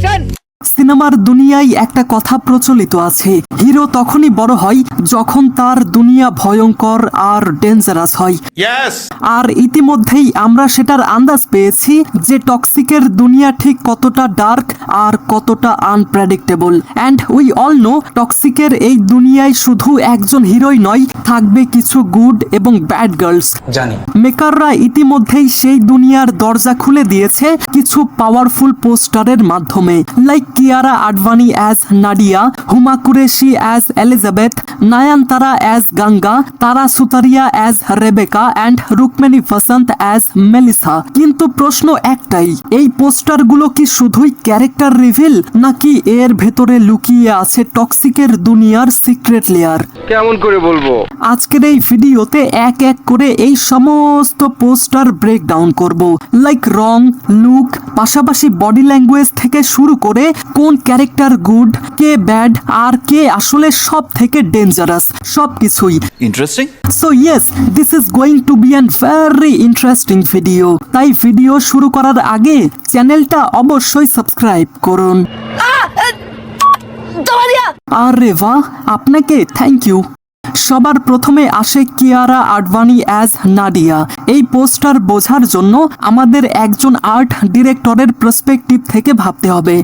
Action. সিনেমার দুনিয়ায় একটা কথা প্রচলিত আছে, হিরো তখনই বড় হয় যখন তার দুনিয়া ভয়ঙ্কর আর ডেঞ্জারাস হয়। আর ইতিমধ্যেই আমরা সেটার আন্দাজ পেয়েছি যে টক্সিকের দুনিয়া ঠিক কতটা ডার্ক আর কতটা unpredictable. And we all know টক্সিকের এই দুনিয়ায় শুধু একজন হিরোই নয়, থাকবে কিছু গুড এবং ব্যাড গার্লস। জানি মেকাররা ইতিমধ্যেই সেই দুনিয়ার দরজা খুলে দিয়েছে কিছু পাওয়ারফুল পোস্টারের মাধ্যমে, like Kiara Advani as Nadia, Huma Qureshi as Elizabeth, Nayanthara as Ganga, Tara Sutaria as Rebecca and Rukmini Vasanth as Melissa. কিন্তু প্রশ্ন একটাই, এই পোস্টারগুলো কি শুধুই ক্যারেক্টার রিভিল, নাকি এর ভেতরে লুকিয়ে আছে টক্সিকের দুনিয়ার সিক্রেট লেয়ার? কেমন করে বলবো? আজকের এই ভিডিওতে এক এক করে এই সমস্ত পোস্টার ব্রেকডাউন করব, লাইক রং, লুক, পাশাপাশি বডি ল্যাঙ্গুয়েজ থেকে শুরু করে কোন ক্যারেক্টার গুড, কে ব্যাড, আর কে আসলে সব থেকে ডেঞ্জারাস, সবকিছুই। Interesting. So yes, this is going to be an very interesting video. তাই ভিডিও শুরু করার আগে চ্যানেলটা অবশ্যই সাবস্ক্রাইব করুন। আরে বাহ, আপনাকে থ্যাংক ইউ। সবার প্রথমে আসে কিয়ারা আডভানি অ্যাজ নাডিয়া। এই পোস্টার বোঝার জন্য আমাদের একজন আর্ট ডিরেক্টরের পার্সপেক্টিভ থেকে ভাবতে হবে।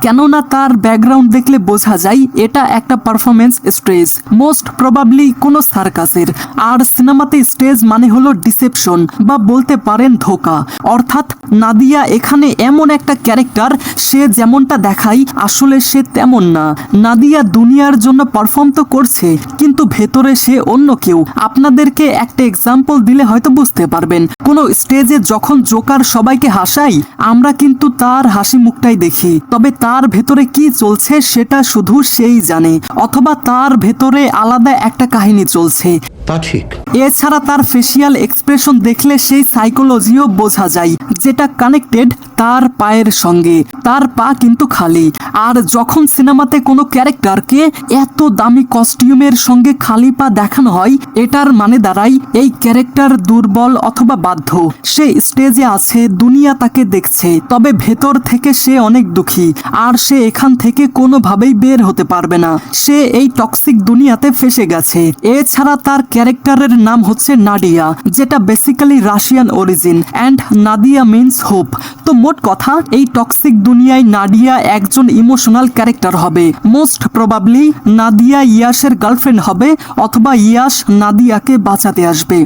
কেননা তার ব্যাকগ্রাউন্ড দেখলে বোঝা যায় এটা একটা পারফরমেন্স স্টেজ, মোস্ট প্রবাবলি কোনো সার্কাসের। আর সিনেমাতে স্টেজ মানে হলো ডিসেপশন, বা বলতে পারেন ধোকা। অর্থাৎ নাদিয়া এখানে এমন একটা ক্যারেক্টার, সে যেমনটা দেখায় আসলে সে তেমন না। নাদিয়া দুনিয়ার জন্য পারফর্ম তো করছে, কিন্তু ভেতরে সে অন্য কেউ। আপনাদেরকে একটা এক্সাম্পল দিলে হয়তো বুঝতে পারবেন। কোনো স্টেজে যখন জোকার সবাইকে হাসায়, আমরা কিন্তু তার হাসি মুখটাই দেখি, তবে তার ভেতরে কি চলছে সেটা শুধু সেই জানে, অথবা তার ভেতরে আলাদা একটা কাহিনী চলছে। তা ঠিক। এছাড়া তার ফেসিয়াল এক্সপ্রেশন দেখলে সেই সাইকোলজিও বোঝা যায়, যেটা কানেক্টেড তার পায়ের সঙ্গে। তার পা কিন্তু খালি। আর যখন সিনেমাতে কোনো ক্যারেক্টারকে এত দামি কস্টিউমের সঙ্গে খালি পা দেখানো হয়, এটার মানে দাঁড়ায় এই ক্যারেক্টার দুর্বল অথবা বাধ্য। সে স্টেজে আছে, দুনিয়া তাকে দেখছে, তবে ভেতর থেকে সে অনেক দুঃখী, আর সে এখান থেকে কোনোভাবেই বের হতে পারবে না। সে এই টক্সিক দুনিয়াতে ফেসে গেছে। এছাড়া তার ক্যারেক্টারের নাম হচ্ছে নাডিয়া, যেটা basically Russian origin, and Nadia means hope. তো মোট কথা, এই টক্সিক দুনিয়ায় নাডিয়া একজন ইমোশনাল ক্যারেক্টার হবে। মোস্ট প্রবাবলি নাদিয়া ইয়াসের গার্লফ্রেন্ড হবে, অথবা ইয়াস নাদিয়াকে বাঁচাতে আসবে।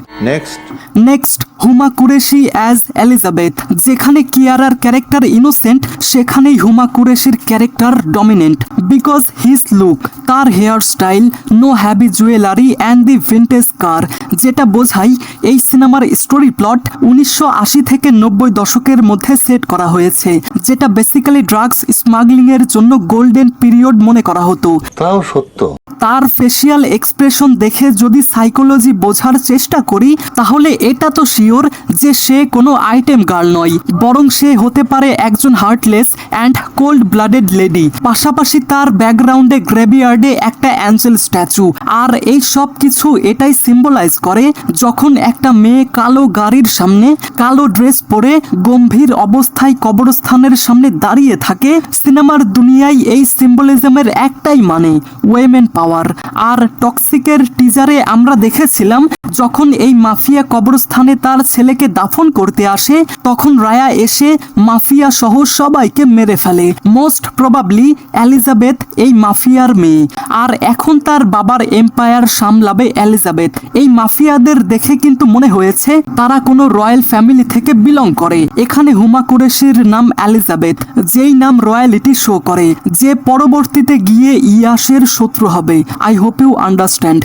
Next Huma Qureshi as Elizabeth. যেখানে কিয়ারার ক্যারেক্টার ইনোসেন্ট, সেখানেই হুমা কুরেশির character dominant, because his look, তার hair style, no heavy jewellery and the vintage car, যেটা বোঝায় এই সিনেমার স্টোরি প্লট 1980 থেকে 90 দশকের মধ্যে সেট করা হয়েছে, যেটা বেসিক্যালি ড্রাগস স্মাগলিং এর জন্য গোল্ডেন পিরিয়ড মনে করা হতো। তাও সত্য। তার ফেসিয়াল এক্সপ্রেশন দেখে যদি সাইকোলজি বোঝার চেষ্টা করি, তাহলে এটা তো শিওর যে সে কোনো আইটেম গার্ল নয়, বরং সে হতে পারে একজন heartless and cold blooded lady. পাশাপাশি তার ব্যাকগ্রাউন্ডে গ্রেভিয়ার্ডে একটা অ্যাঞ্জেল স্ট্যাচু। আর এই সব কিছু এটাই সিম্বলাইজ করে, যখন একটা মেয়ে কালো গাড়ির সামনে কালো ড্রেস পরে গম্ভীর অবস্থায় কবরস্থানের সামনে দাঁড়িয়ে থাকে। সিনেমার দুনিয়ায় এই সিম্বলিজমের একটাই মানে, ওয়েমেন পাওয়ার। আর টক্সিকের টিজারে আমরা দেখেছিলাম, যখন এই মাফিয়া কবরস্থানে তার ছেলেকে দাফন করতে আসে, তখন রায়া এসে মাফিয়া সহ সবাইকে মেরে ফেলে। মোস্ট প্রবাবলি এলিজাবেথ এই মাফিয়ার মেয়ে, আর এখন তার বাবার এম্পায়ার সামলাবে এলিজাবেথ। এই মাফিয়াদের দেখে কিন্তু মনে হয়েছে তারা কোনো রয়্যাল ফ্যামিলি থেকে বিলং করে। এখানে হুমা কুরেশির নাম এলিজাবেথ, যেই নাম রয়্যালিটি শো করে, যে পরবর্তীতে গিয়ে ইয়াসের শত্রু হবে। I hope you understand.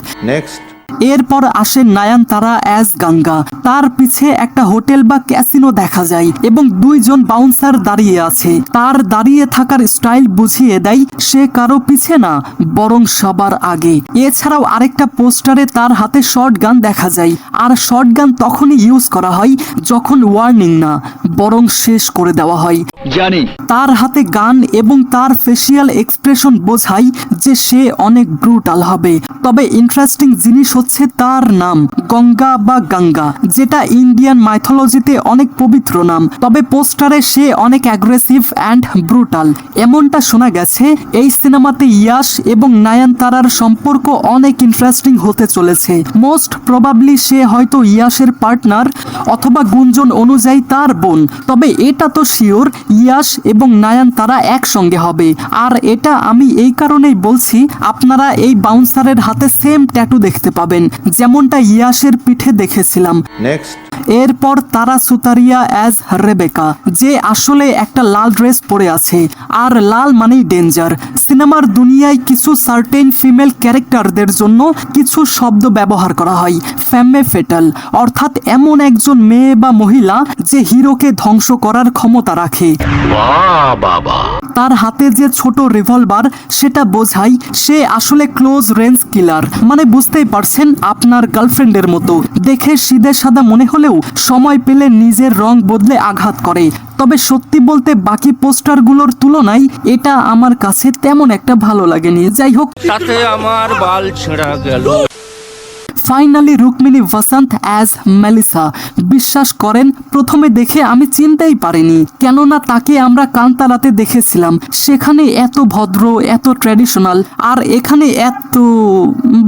এরপর আসে নায়ানতারা অ্যাজ গঙ্গা। তার পিছে একটা হোটেল বা ক্যাসিনো দেখা যায়, এবং দুইজন বাউন্সার দাঁড়িয়ে আছে। তার দাঁড়িয়ে থাকার স্টাইল বুঝিয়ে দেয় সে কারো পিছে না, বরং সবার আগে। এছাড়াও আরেকটা পোস্টারে তার হাতে শর্ট গান দেখা যায়, আর শর্ট গান তখনই ইউজ করা হয় যখন ওয়ার্নিং না, বরং শেষ করে দেওয়া হয়। জানি তার হাতে গান এবং তার ফেসিয়াল এক্সপ্রেশন বোঝায় যে সে অনেক ব্রুটাল হবে। তবে ইন্টারেস্টিং জিনিস হচ্ছে হচ্ছে তার নাম গঙ্গা বা গঙ্গা, যেটা ইন্ডিয়ান মাইথোলজিতে অনেক পবিত্র নাম। তবে পোস্টারে সে অনেক অ্যাগ্রেসিভ অ্যান্ড ব্রুটাল। এমনটা শোনা গেছে এই সিনেমাতে ইয়াশ এবং নয়নতারার সম্পর্ক অনেক ইন্টারেস্টিং হতে চলেছে। মোস্ট প্রবাবলি সে হয়তো ইয়াশের পার্টনার অথবা গুঞ্জন অনুযায়ী তার বোন। তবে এটা তো শিওর ইয়াশ এবং নয়নতারা একসঙ্গে হবে। আর এটা আমি এই কারণেই বলছি, আপনারা এই বাউন্সারের হাতে সেম ট্যাটু দেখতে পাবেন, যেমনটা ইয়াশের পিঠে দেখেছিলাম। নেক্সট। এরপর তারা সুতারিয়া অ্যাজ রেবেকা, যে আসলে একটা লাল ড্রেস পরে আছে, আর লাল মানেই ডেঞ্জার। সিনেমার দুনিয়ায় কিছু সার্টেন ফিমেল ক্যারেক্টারদের জন্য কিছু শব্দ ব্যবহার করা হয়, ফ্যামে ফেটাল, অর্থাৎ এমন একজন মেয়ে বা মহিলা যে হিরোকে ধ্বংস করার ক্ষমতা রাখে। তার হাতে যে ছোট রিভলভার সেটা বোঝায় সে আসলে ক্লোজ রেঞ্জ কিলার, মানে বুঝতেই পারছেন আপনার গার্লফ্রেন্ডের মতো। দেখে সিধে সাদা মনে হলেও সময় পেলে নিজের রং বদলে আঘাত করে। তবে সত্যি বলতে বাকি পোস্টারগুলোর তুলনায় এটা আমার কাছে তেমন একটা ভালো লাগেনি। যাই হোক, তাতে আমার বাল ছেঁড়া গেল। ফাইনালি রুক্মিণী বসন্ত অ্যাজ মেলিসা। বিশ্বাস করেন প্রথমে দেখে আমি চিনতেই পারিনি, কেননা তাকে আমরা কান্তারাতে দেখেছিলাম, সেখানে এত ভদ্র, এত ট্র্যাডিশনাল, আর এখানে এত,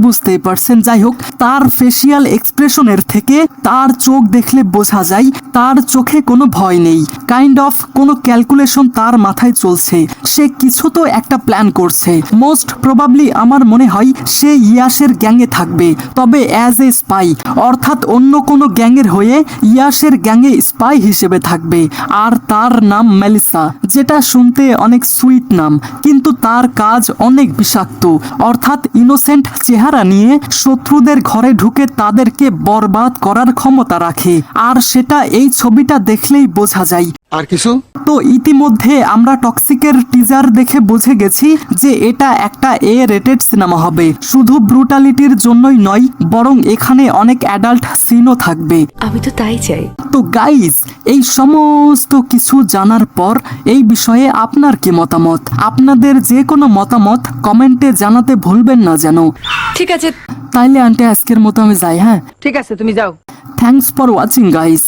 বুঝতেই পারছেন। যাই হোক, তার ফেসিয়াল এক্সপ্রেশনের থেকে তার চোখ দেখলে বোঝা যায় তার চোখে কোনো ভয় নেই। কাইন্ড অফ কোনো ক্যালকুলেশন তার মাথায় চলছে, সে কিছু তো একটা প্ল্যান করছে। মোস্ট প্রবাবলি আমার মনে হয় সে ইয়াশের গ্যাংয়ে থাকবে, তবে অ্যাজ এ স্পাই, অর্থাৎ অন্য কোনো গ্যাংয়ের হয়ে ইয়াশের গ্যাংয়ে স্পাই হিসেবে থাকবে। আর তার নাম মেলিসা, যেটা শুনতে অনেক সুইট নাম, কিন্তু তার কাজ অনেক বিষাক্ত, অর্থাৎ ইনোসেন্ট চেহারা নিয়ে শত্রুদের ঘরে ঢুকে তাদেরকে বরবাদ করার ক্ষমতা রাখে। আর সেটা এই ছবিটা দেখলেই বোঝা যায়। আর কিছু? তো ইতিমধ্যে আমরা টক্সিকের টিজার দেখে বুঝে গেছি যে এটা একটা এ রেটেড সিনেমা হবে। শুধু ব্রুটালিটির জন্যই নয়, বরং এখানে অনেক অ্যাডাল্ট সিনও থাকবে। আমি তো তাই চাই। তো গাইজ, এই সমস্ত কিছু জানার পর এই বিষয়ে আপনার কি মতামত? আপনাদের যে কোনো মতামত কমেন্টে জানাতে ভুলবেন না যেন। ঠিক আছে, তাইলে আন্টি আজকের মতো আমি যাই। হ্যাঁ, ঠিক আছে, তুমি যাও। Thanks for watching guys.